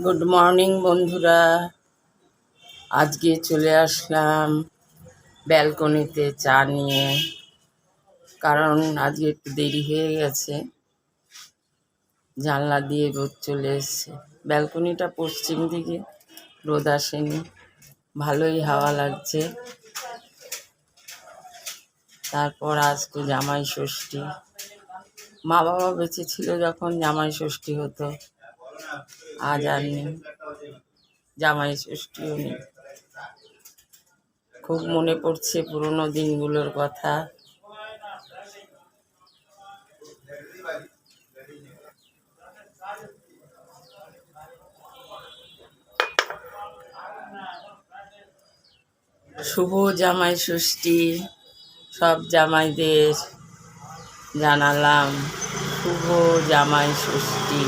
Good morning বন্ধুরা। আজকে চলে আসলাম ব্যালকনিতে চা নিয়ে, কারণ আজকে একটু দেরি হয়ে গেছে। জানলা দিয়ে রোদ চলে এসছে। ব্যালকনিটা পশ্চিম দিকে, রোদ আসেনি, ভালোই হাওয়া লাগছে। তারপর আজ তো জামাই ষষ্ঠী। মা বাবা বেঁচে ছিল যখন জামাই ষষ্ঠী হতো, আজ আর নেই, জামাই ষষ্ঠীও নেই। খুব মনে পড়ছে পুরোনো দিনগুলোর কথা। শুভ জামাই ষষ্ঠী। সব জামাইদের জানালাম শুভ জামাই ষষ্ঠী।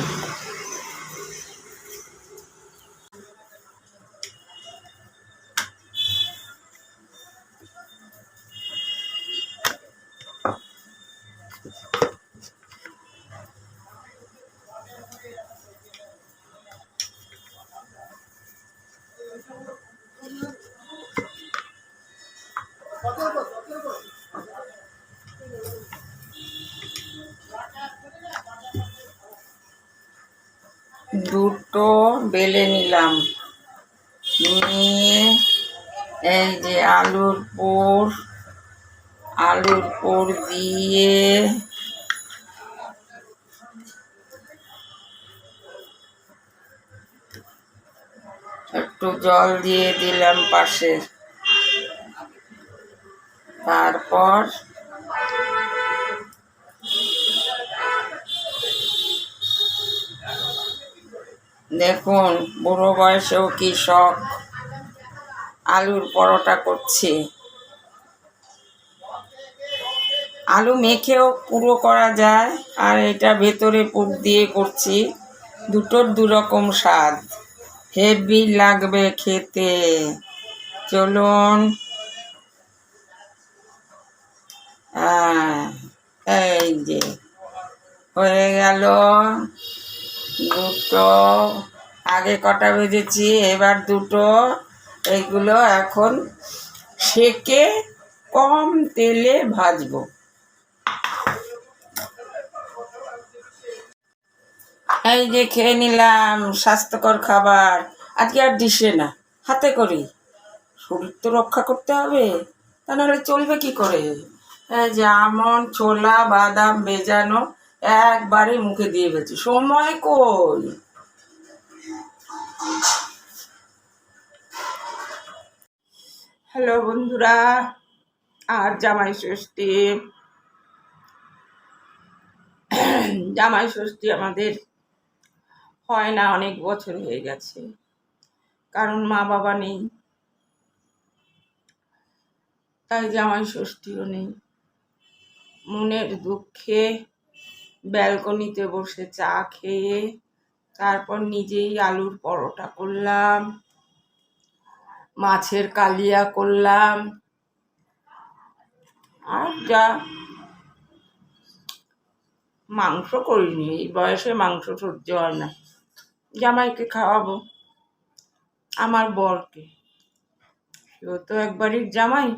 দুটো বেলে নিলাম, নিয়ে এই যে আলুর পুর দিয়ে একটু জল দিয়ে দিলাম পাশে। তারপর দেখুন, বুড়ো বয়সেও কি শখ, আলুর পরোটা করছি। আলু মেখেও পুরো করা যায়, আর এটা ভেতরে পুর দিয়ে করছি। দুটোর দুরকম স্বাদ, হেভি লাগবে খেতে। চলুন। এই যে হয়ে গেল দুটো। আগে কটা ভেজেছি, এবার দুটো। এইগুলো এখন সেকে কম তেলে ভাজবো। এই যে খেয়ে নিলাম স্বাস্থ্যকর খাবার। আজকে আর ডিশে না, হাতে করি। শরীর তো রক্ষা করতে হবে, তা নাহলে চলবে কি করে। এই যে আমন্ড, ছোলা, বাদাম ভেজানো একবারে মুখে দিয়ে গেছি, সময় কই। হ্যালো বন্ধুরা, আর জামাই ষষ্ঠী। জামাই ষষ্ঠী আমাদের হয় না, অনেক বছর হয়ে গেছে, কারণ মা বাবা নেই, তাই জামাই ষষ্ঠীও নেই। মনের দুঃখে ব্যালকনিতে বসে চা খেয়ে তারপর নিজেই আলুর পরোটা করলাম, মাছের কালিয়া করলাম, আর যা মাংস করিনি, এই বয়সে মাংস সহ্য হয় না। জামাইকে খাওয়াবো, আমার বরকে, সেও তো এক বাড়ির জামাই,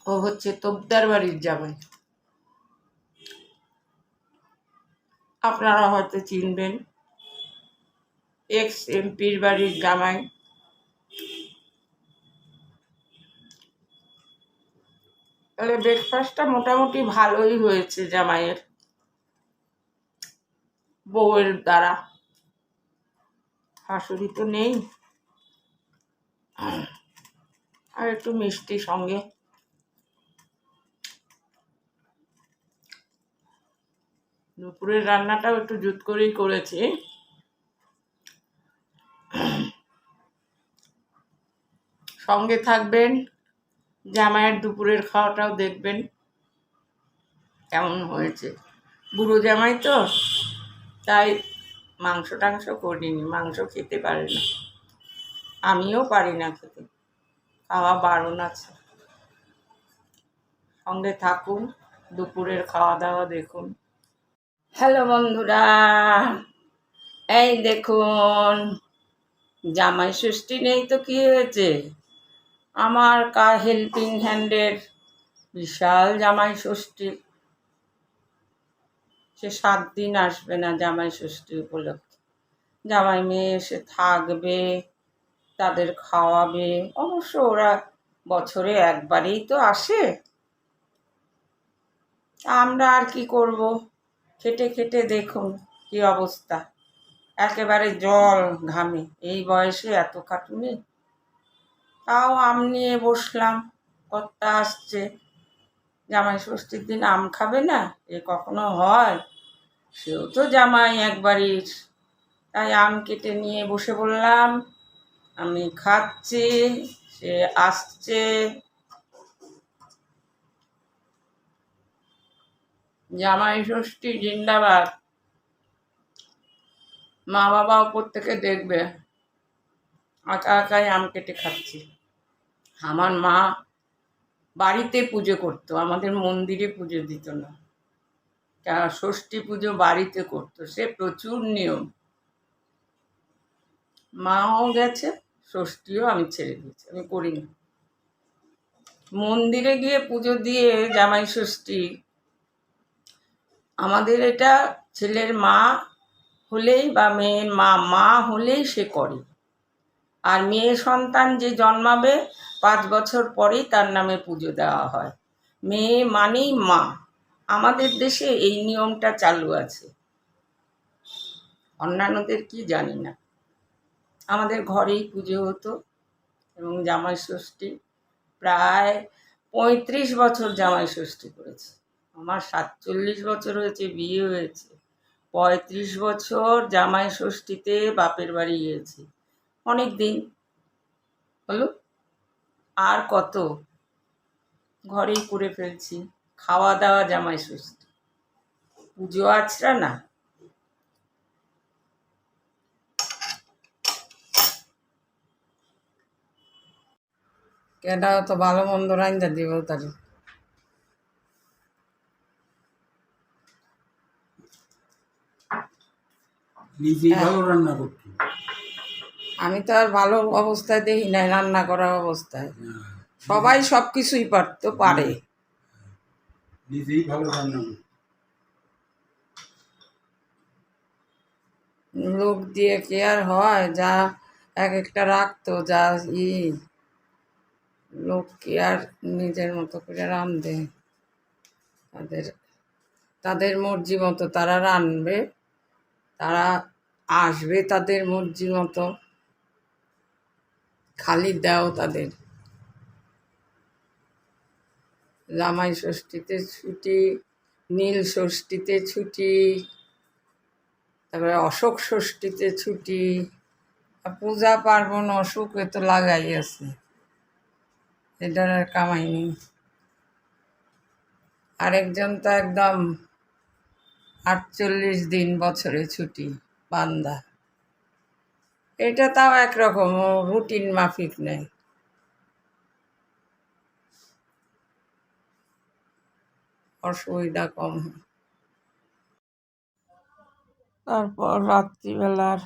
ও হচ্ছে তোবদার বাড়ির জামাই। আপনারা হয়তো চিনবেন, এক্স এমপির বাড়ির জামাই। তাহলে ব্রেকফাস্টটা মোটামুটি ভালোই হয়েছে জামাইয়ের বউয়ের দ্বারা। শাশুড়ি তো নেই, আর একটু মিষ্টি সঙ্গে। দুপুরের রান্নাটাও একটু জুত করেই করেছি। সঙ্গে থাকবেন, জামাইয়ের দুপুরের খাওয়াটাও দেখবেন কেমন হয়েছে। বুড়ো জামাই তো, তাই মাংস টাংস করিনি, মাংস খেতে পারে না, আমিও পারি না খেতে, খাওয়া বারণ আছে। সঙ্গে থাকুন, দুপুরের খাওয়া দাওয়া দেখুন। হ্যালো বন্ধুরা, এই দেখুন, জামাই ষষ্ঠী নেই তো কি হয়েছে, আমার হেল্পিং হ্যান্ডের বিশাল জামাই ষষ্ঠী। সে 7 দিন আসবে না জামাই ষষ্ঠী উপলক্ষে। জামাই মেয়ে এসে থাকবে, তাদের খাওয়াবে। অবশ্য ওরা বছরে একবারই তো আসে। আমরা আর কি করব, খেটে খেটে দেখুন কি অবস্থা, একেবারে জল ঘামে। এই বয়সে এত খাটুনি। তাও আম নিয়ে বসলাম, কর্তা আসছে, জামাই ষষ্ঠীর দিন আম খাবে না, এ কখনো হয়? সেও তো জামাই একবারই, তাই আম কেটে নিয়ে বসে বললাম। আমি খাচ্ছি, সে আসছে। জামাই ষষ্ঠী জিন্দাবাদ। মা বাবা ওপর থেকে দেখবে একা একাই আম কেটে খাচ্ছি। আমার মা বাড়িতে পুজো করতো, আমাদের মন্দিরে পুজো দিত না। ষষ্ঠী পুজো বাড়িতে করতো, সে প্রচুর নিয়ম। মাও গেছে, ষষ্ঠীও আমি ছেড়ে দিয়েছি, আমি করি না। মন্দিরে গিয়ে পুজো দিয়ে জামাই ষষ্ঠী, আমাদের এটা ছেলের মা হলেই বা মেয়ের মা হলেই সে করে। আর মেয়ে সন্তান যে জন্মাবে 5 বছর পরেই তার নামে পুজো দেওয়া হয়। মেয়ে মানেই মা। আমাদের দেশে এই নিয়মটা চালু আছে, অন্যান্যদের কি জানি না। আমাদের ঘরেই পুজো হতো। এবং জামাই ষষ্ঠী প্রায় 35 বছর জামাই ষষ্ঠী করেছে। আমার 47 বছর হয়েছে, বিয়ে হয়েছে, 35 বছর জামাই ষষ্ঠীতে বাপের বাড়ি গিয়েছি। অনেক দিন হলো, আর কত, ঘরেই করে ফেলছি। খাওয়া দাওয়া জামাই ষষ্ঠী, পুজো আছড়া না। কেডা তো ভালো মন্দ রাইন্দা দিব তার। নিজেই ভালো রান্না করতো। আমি তো আর ভালো অবস্থায় দেখি নাই রান্না করার অবস্থায়। সবাই সব কিছুই পারে। নিজেই ভালো রান্না করতো। লোক দিয়ে কি আর হয়? যা এক একটা রাখতো, যা লোক কি আর নিজের মতো করে রাঁধবে? তাদের তাদের মর্জি মতো তারা রাঁধবে, তারা আসবে তাদের মর্জি মতো, খালি দাও তাদের। জামাই ষষ্ঠীতে ছুটি, নীল ষষ্ঠীতে ছুটি, তারপরে অশোক ষষ্ঠীতে ছুটি, পূজা পার্বণ অসুখে তো লাগাই আছে, এটার আর কামাই নেই। আরেকজন তো একদম 48 দিন বছরে ছুটি বান্দা। এটা তাও একরকম, রুটিন মাফিক নেই, অসুবিধা কম। তারপর রাত্রিবেলার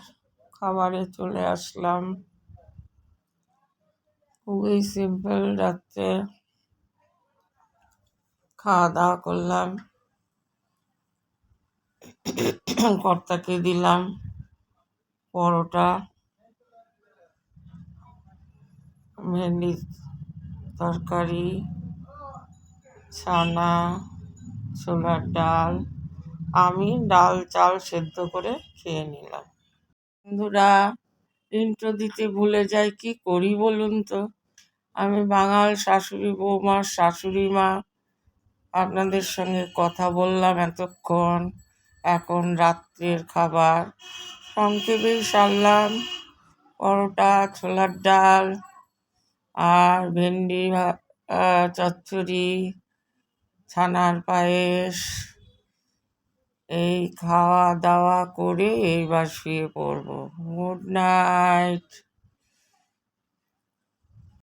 খাবারে চলে আসলাম। খুবই সিম্পল, রাত্রে খাওয়া দাওয়া করলাম। কর্তাকে দিলাম পরোটা, ভেন্ডির তরকারি, ছানা, ছোলার ডাল। আমি ডাল চাল সেদ্ধ করে খেয়ে নিলাম। বন্ধুরা, ইন্ট্রো দিতে ভুলে যাই, কি করি বলুন তো? আমি বাঙাল শাশুড়ি, বৌমার শাশুড়ি মা, আপনাদের সঙ্গে কথা বললাম এতক্ষণ। এখন রাত্রের খাবার সংক্ষেপেই সারলাম। পরোটা, ছোলার ডাল আর ভেন্ডি চচ্চড়ি, ছানার পায়েস, এই খাওয়া দাওয়া করে এইবার শুয়ে পড়ব। Good night.